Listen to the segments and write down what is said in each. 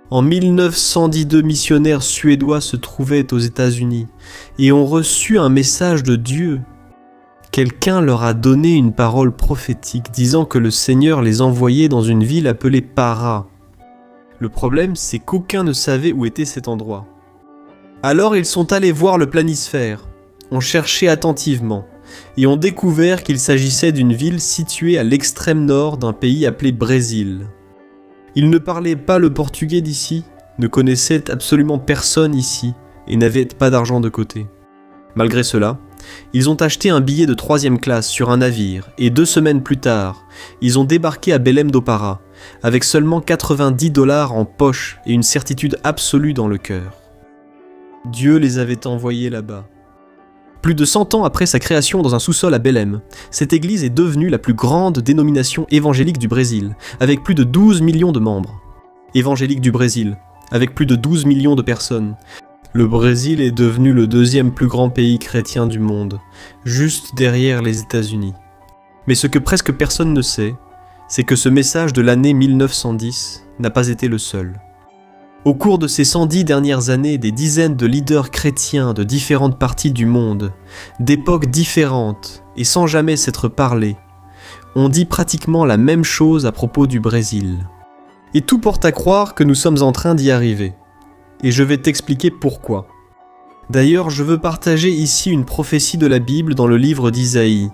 En 1910, 2 missionnaires suédois se trouvaient aux États-Unis et ont reçu un message de Dieu. Quelqu'un leur a donné une parole prophétique disant que le Seigneur les envoyait dans une ville appelée Para. Le problème, c'est qu'aucun ne savait où était cet endroit. Alors ils sont allés voir le planisphère, ont cherché attentivement et ont découvert qu'il s'agissait d'une ville située à l'extrême nord d'un pays appelé Brésil. Ils ne parlaient pas le portugais d'ici, ne connaissaient absolument personne ici et n'avaient pas d'argent de côté. Malgré cela, ils ont acheté un billet de 3e classe sur un navire et 2 semaines plus tard, ils ont débarqué à Belém do Pará avec seulement 90 $ en poche et une certitude absolue dans le cœur. Dieu les avait envoyés là-bas. Plus de 100 ans après sa création dans un sous-sol à Belém, cette église est devenue la plus grande dénomination évangélique du Brésil, avec plus de 12 millions de membres. Évangélique du Brésil, avec plus de 12 millions de personnes. Le Brésil est devenu le 2e plus grand pays chrétien du monde, juste derrière les États-Unis. Mais ce que presque personne ne sait, c'est que ce message de l'année 1910 n'a pas été le seul. Au cours de ces 110 dernières années, des dizaines de leaders chrétiens de différentes parties du monde, d'époques différentes et sans jamais s'être parlé, ont dit pratiquement la même chose à propos du Brésil. Et tout porte à croire que nous sommes en train d'y arriver. Et je vais t'expliquer pourquoi. D'ailleurs, je veux partager ici une prophétie de la Bible dans le livre d'Isaïe,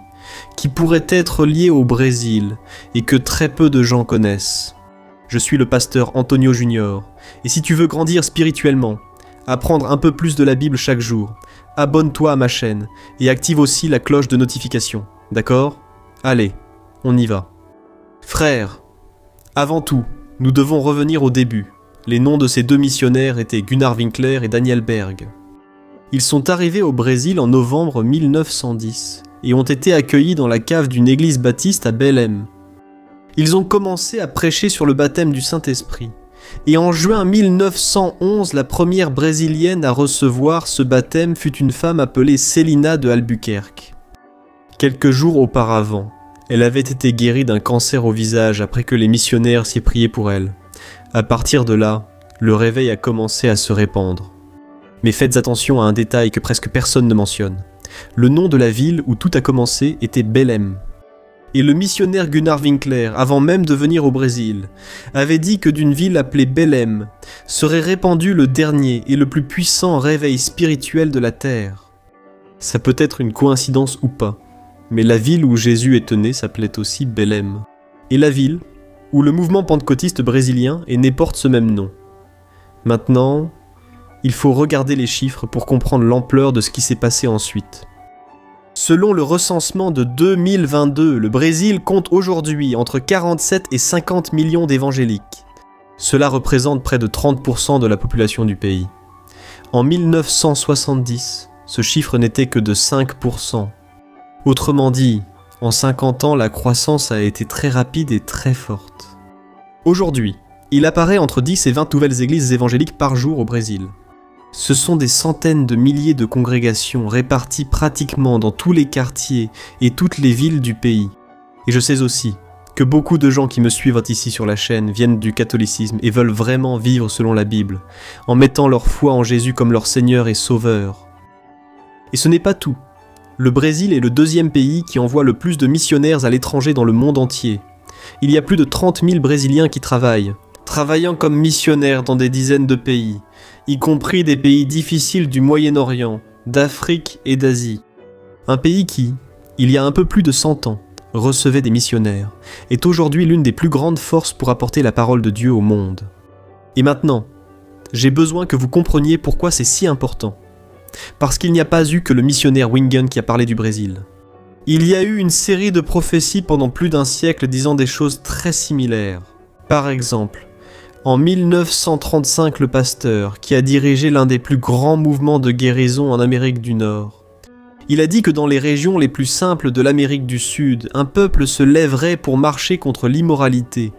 qui pourrait être liée au Brésil et que très peu de gens connaissent. Je suis le pasteur Antonio Junior, et si tu veux grandir spirituellement, apprendre un peu plus de la Bible chaque jour, abonne-toi à ma chaîne et active aussi la cloche de notification, d'accord ? Allez, on y va. Frères, avant tout, nous devons revenir au début. Les noms de ces 2 missionnaires étaient Gunnar Winkler et Daniel Berg. Ils sont arrivés au Brésil en novembre 1910 et ont été accueillis dans la cave d'une église baptiste à Belém. Ils ont commencé à prêcher sur le baptême du Saint-Esprit. Et en juin 1911, la première brésilienne à recevoir ce baptême fut une femme appelée Celina de Albuquerque. Quelques jours auparavant, elle avait été guérie d'un cancer au visage après que les missionnaires s'y priaient pour elle. À partir de là, le réveil a commencé à se répandre. Mais faites attention à un détail que presque personne ne mentionne. Le nom de la ville où tout a commencé était Belém. Et le missionnaire Gunnar Winkler, avant même de venir au Brésil, avait dit que d'une ville appelée Belém serait répandu le dernier et le plus puissant réveil spirituel de la terre. Ça peut être une coïncidence ou pas, mais la ville où Jésus est né s'appelait aussi Belém. Et la ville où le mouvement pentecôtiste brésilien est né porte ce même nom. Maintenant, il faut regarder les chiffres pour comprendre l'ampleur de ce qui s'est passé ensuite. Selon le recensement de 2022, le Brésil compte aujourd'hui entre 47 et 50 millions d'évangéliques. Cela représente près de 30% de la population du pays. En 1970, ce chiffre n'était que de 5%. Autrement dit, en 50 ans, la croissance a été très rapide et très forte. Aujourd'hui, il apparaît entre 10 et 20 nouvelles églises évangéliques par jour au Brésil. Ce sont des centaines de milliers de congrégations réparties pratiquement dans tous les quartiers et toutes les villes du pays. Et je sais aussi que beaucoup de gens qui me suivent ici sur la chaîne viennent du catholicisme et veulent vraiment vivre selon la Bible, en mettant leur foi en Jésus comme leur Seigneur et Sauveur. Et ce n'est pas tout. Le Brésil est le 2e pays qui envoie le plus de missionnaires à l'étranger dans le monde entier. Il y a plus de 30 000 Brésiliens qui travaillant comme missionnaires dans des dizaines de pays, y compris des pays difficiles du Moyen-Orient, d'Afrique et d'Asie. Un pays qui, il y a un peu plus de 100 ans, recevait des missionnaires, est aujourd'hui l'une des plus grandes forces pour apporter la parole de Dieu au monde. Et maintenant, j'ai besoin que vous compreniez pourquoi c'est si important. Parce qu'il n'y a pas eu que le missionnaire Wingen qui a parlé du Brésil. Il y a eu une série de prophéties pendant plus d'un siècle disant des choses très similaires. Par exemple, en 1935, le pasteur, qui a dirigé l'un des plus grands mouvements de guérison en Amérique du Nord, il a dit que dans les régions les plus simples de l'Amérique du Sud, un peuple se lèverait pour marcher contre l'immoralité,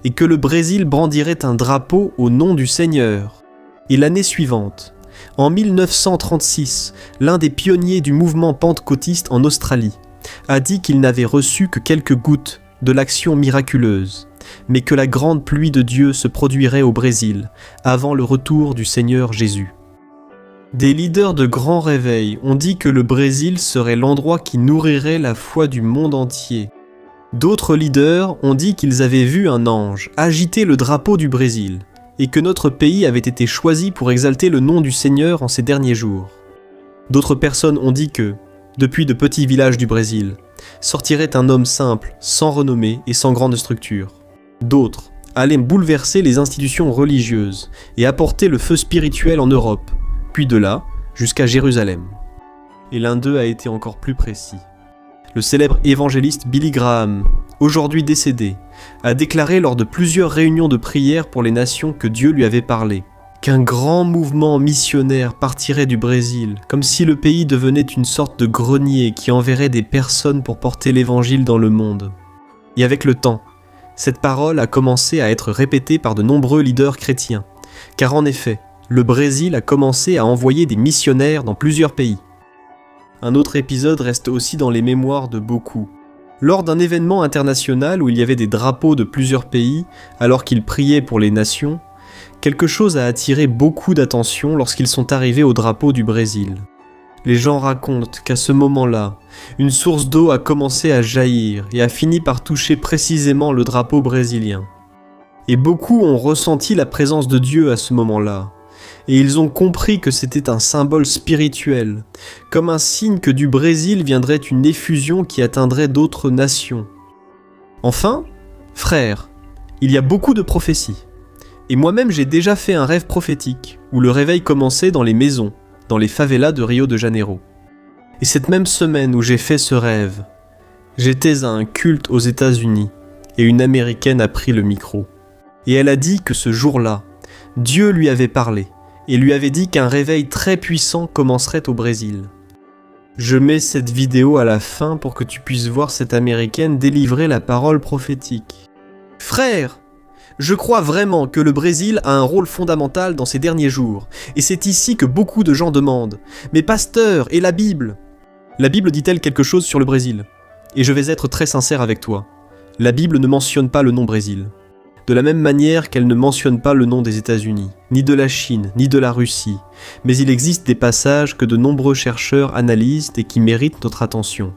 et que le Brésil brandirait un drapeau au nom du Seigneur. Et l'année suivante, en 1936, l'un des pionniers du mouvement pentecôtiste en Australie a dit qu'il n'avait reçu que quelques gouttes de l'action miraculeuse, mais que la grande pluie de Dieu se produirait au Brésil, avant le retour du Seigneur Jésus. Des leaders de grands réveils ont dit que le Brésil serait l'endroit qui nourrirait la foi du monde entier. D'autres leaders ont dit qu'ils avaient vu un ange agiter le drapeau du Brésil, et que notre pays avait été choisi pour exalter le nom du Seigneur en ces derniers jours. D'autres personnes ont dit que, depuis de petits villages du Brésil, sortirait un homme simple, sans renommée et sans grande structure. D'autres allaient bouleverser les institutions religieuses et apporter le feu spirituel en Europe, puis de là jusqu'à Jérusalem. Et l'un d'eux a été encore plus précis. Le célèbre évangéliste Billy Graham, aujourd'hui décédé, a déclaré lors de plusieurs réunions de prière pour les nations que Dieu lui avait parlé, qu'un grand mouvement missionnaire partirait du Brésil, comme si le pays devenait une sorte de grenier qui enverrait des personnes pour porter l'évangile dans le monde. Et avec le temps, cette parole a commencé à être répétée par de nombreux leaders chrétiens, car en effet, le Brésil a commencé à envoyer des missionnaires dans plusieurs pays. Un autre épisode reste aussi dans les mémoires de beaucoup. Lors d'un événement international où il y avait des drapeaux de plusieurs pays, alors qu'ils priaient pour les nations, quelque chose a attiré beaucoup d'attention lorsqu'ils sont arrivés au drapeau du Brésil. Les gens racontent qu'à ce moment-là, une source d'eau a commencé à jaillir et a fini par toucher précisément le drapeau brésilien. Et beaucoup ont ressenti la présence de Dieu à ce moment-là. Et ils ont compris que c'était un symbole spirituel, comme un signe que du Brésil viendrait une effusion qui atteindrait d'autres nations. Enfin, frères, il y a beaucoup de prophéties. Et moi-même j'ai déjà fait un rêve prophétique, où le réveil commençait dans les maisons, dans les favelas de Rio de Janeiro. Et cette même semaine où j'ai fait ce rêve, j'étais à un culte aux États-Unis, et une Américaine a pris le micro. Et elle a dit que ce jour-là, Dieu lui avait parlé, et lui avait dit qu'un réveil très puissant commencerait au Brésil. Je mets cette vidéo à la fin pour que tu puisses voir cette Américaine délivrer la parole prophétique. Frère, je crois vraiment que le Brésil a un rôle fondamental dans ces derniers jours, et c'est ici que beaucoup de gens demandent « Mais pasteur, et la Bible ?» La Bible dit-elle quelque chose sur le Brésil? Et je vais être très sincère avec toi. La Bible ne mentionne pas le nom Brésil. De la même manière qu'elle ne mentionne pas le nom des États-Unis, ni de la Chine, ni de la Russie, mais il existe des passages que de nombreux chercheurs analysent et qui méritent notre attention.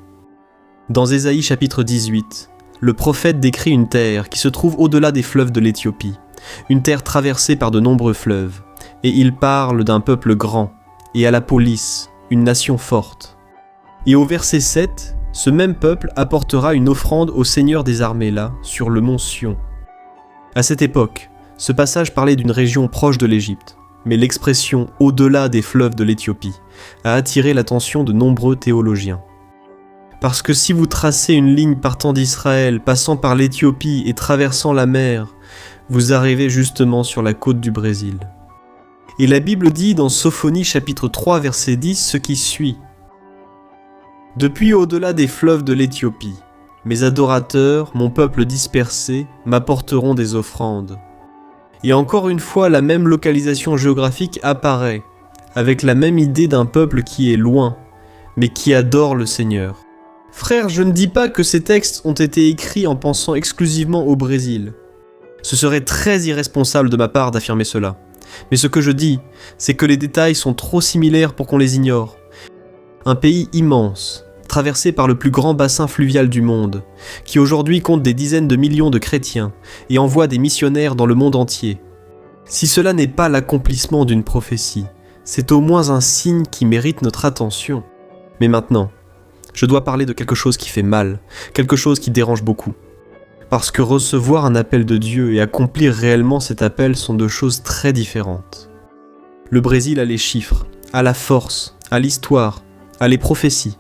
Dans Ésaïe chapitre 18, le prophète décrit une terre qui se trouve au-delà des fleuves de l'Éthiopie, une terre traversée par de nombreux fleuves, et il parle d'un peuple grand, et à la peau lisse, une nation forte. Et au verset 7, ce même peuple apportera une offrande au Seigneur des armées là, sur le mont Sion. À cette époque, ce passage parlait d'une région proche de l'Égypte, mais l'expression « au-delà des fleuves de l'Éthiopie » a attiré l'attention de nombreux théologiens. Parce que si vous tracez une ligne partant d'Israël, passant par l'Éthiopie et traversant la mer, vous arrivez justement sur la côte du Brésil. Et la Bible dit dans Sophonie chapitre 3 verset 10 ce qui suit. « Depuis au-delà des fleuves de l'Éthiopie, mes adorateurs, mon peuple dispersé, m'apporteront des offrandes. » Et encore une fois, la même localisation géographique apparaît, avec la même idée d'un peuple qui est loin, mais qui adore le Seigneur. Frère, je ne dis pas que ces textes ont été écrits en pensant exclusivement au Brésil. Ce serait très irresponsable de ma part d'affirmer cela. Mais ce que je dis, c'est que les détails sont trop similaires pour qu'on les ignore. Un pays immense, traversé par le plus grand bassin fluvial du monde, qui aujourd'hui compte des dizaines de millions de chrétiens et envoie des missionnaires dans le monde entier. Si cela n'est pas l'accomplissement d'une prophétie, c'est au moins un signe qui mérite notre attention. Mais maintenant, je dois parler de quelque chose qui fait mal, quelque chose qui dérange beaucoup. Parce que recevoir un appel de Dieu et accomplir réellement cet appel sont deux choses très différentes. Le Brésil a les chiffres, a la force, a l'histoire, a les prophéties.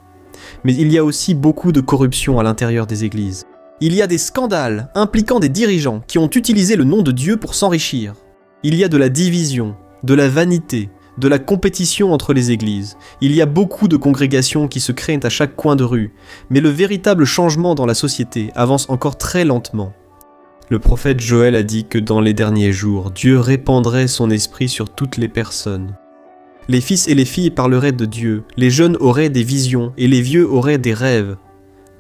Mais il y a aussi beaucoup de corruption à l'intérieur des églises. Il y a des scandales impliquant des dirigeants qui ont utilisé le nom de Dieu pour s'enrichir. Il y a de la division, de la vanité, de la compétition entre les églises. Il y a beaucoup de congrégations qui se créent à chaque coin de rue, mais le véritable changement dans la société avance encore très lentement. Le prophète Joël a dit que dans les derniers jours, Dieu répandrait son esprit sur toutes les personnes. Les fils et les filles parleraient de Dieu, les jeunes auraient des visions et les vieux auraient des rêves.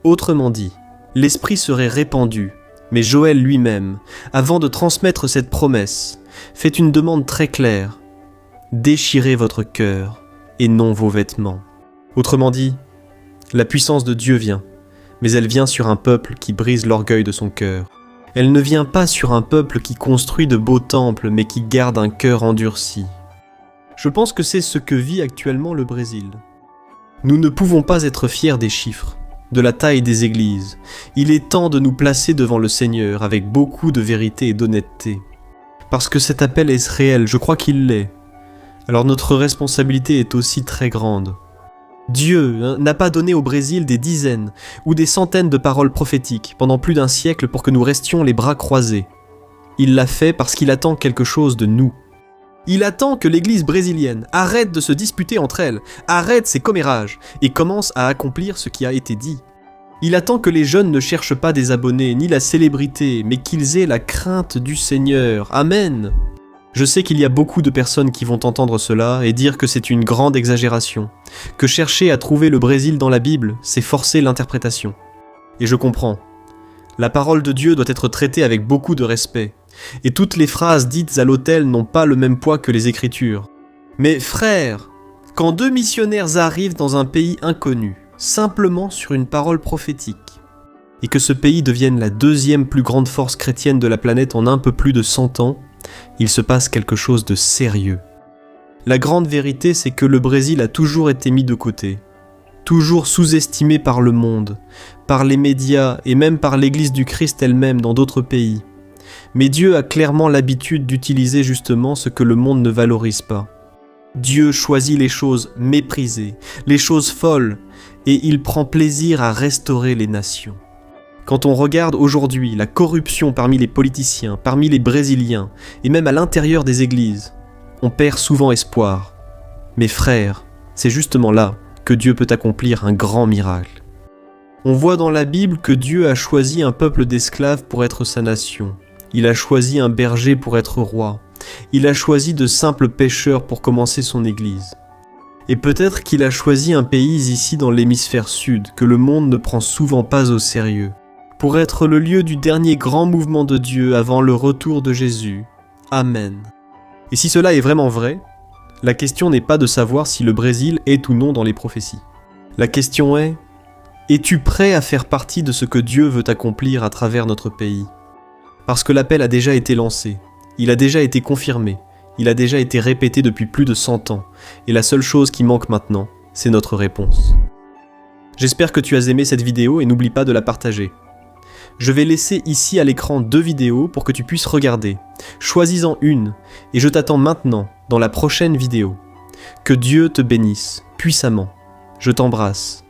Autrement dit, l'Esprit serait répandu, mais Joël lui-même, avant de transmettre cette promesse, fait une demande très claire. Déchirez votre cœur et non vos vêtements. Autrement dit, la puissance de Dieu vient, mais elle vient sur un peuple qui brise l'orgueil de son cœur. Elle ne vient pas sur un peuple qui construit de beaux temples, mais qui garde un cœur endurci. Je pense que c'est ce que vit actuellement le Brésil. Nous ne pouvons pas être fiers des chiffres, de la taille des églises. Il est temps de nous placer devant le Seigneur avec beaucoup de vérité et d'honnêteté. Parce que cet appel est réel, je crois qu'il l'est. Alors notre responsabilité est aussi très grande. Dieu n'a pas donné au Brésil des dizaines ou des centaines de paroles prophétiques pendant plus d'un siècle pour que nous restions les bras croisés. Il l'a fait parce qu'il attend quelque chose de nous. Il attend que l'église brésilienne arrête de se disputer entre elles, arrête ses commérages et commence à accomplir ce qui a été dit. Il attend que les jeunes ne cherchent pas des abonnés ni la célébrité, mais qu'ils aient la crainte du Seigneur. Amen. Je sais qu'il y a beaucoup de personnes qui vont entendre cela et dire que c'est une grande exagération, que chercher à trouver le Brésil dans la Bible, c'est forcer l'interprétation. Et je comprends. La parole de Dieu doit être traitée avec beaucoup de respect, et toutes les phrases dites à l'autel n'ont pas le même poids que les Écritures. Mais frères, quand 2 missionnaires arrivent dans un pays inconnu, simplement sur une parole prophétique, et que ce pays devienne la 2e plus grande force chrétienne de la planète en un peu plus de 100 ans, il se passe quelque chose de sérieux. La grande vérité, c'est que le Brésil a toujours été mis de côté, toujours sous-estimé par le monde, par les médias et même par l'Église du Christ elle-même dans d'autres pays. Mais Dieu a clairement l'habitude d'utiliser justement ce que le monde ne valorise pas. Dieu choisit les choses méprisées, les choses folles, et il prend plaisir à restaurer les nations. Quand on regarde aujourd'hui la corruption parmi les politiciens, parmi les Brésiliens, et même à l'intérieur des églises, on perd souvent espoir. Mes frères, c'est justement là que Dieu peut accomplir un grand miracle. On voit dans la Bible que Dieu a choisi un peuple d'esclaves pour être sa nation. Il a choisi un berger pour être roi. Il a choisi de simples pêcheurs pour commencer son église. Et peut-être qu'il a choisi un pays ici dans l'hémisphère sud, que le monde ne prend souvent pas au sérieux, pour être le lieu du dernier grand mouvement de Dieu avant le retour de Jésus. Amen. Et si cela est vraiment vrai, la question n'est pas de savoir si le Brésil est ou non dans les prophéties. La question est, es-tu prêt à faire partie de ce que Dieu veut accomplir à travers notre pays ? Parce que l'appel a déjà été lancé, il a déjà été confirmé, il a déjà été répété depuis plus de 100 ans, et la seule chose qui manque maintenant, c'est notre réponse. J'espère que tu as aimé cette vidéo et n'oublie pas de la partager. Je vais laisser ici à l'écran 2 vidéos pour que tu puisses regarder. Choisis-en une, et je t'attends maintenant dans la prochaine vidéo. Que Dieu te bénisse puissamment. Je t'embrasse.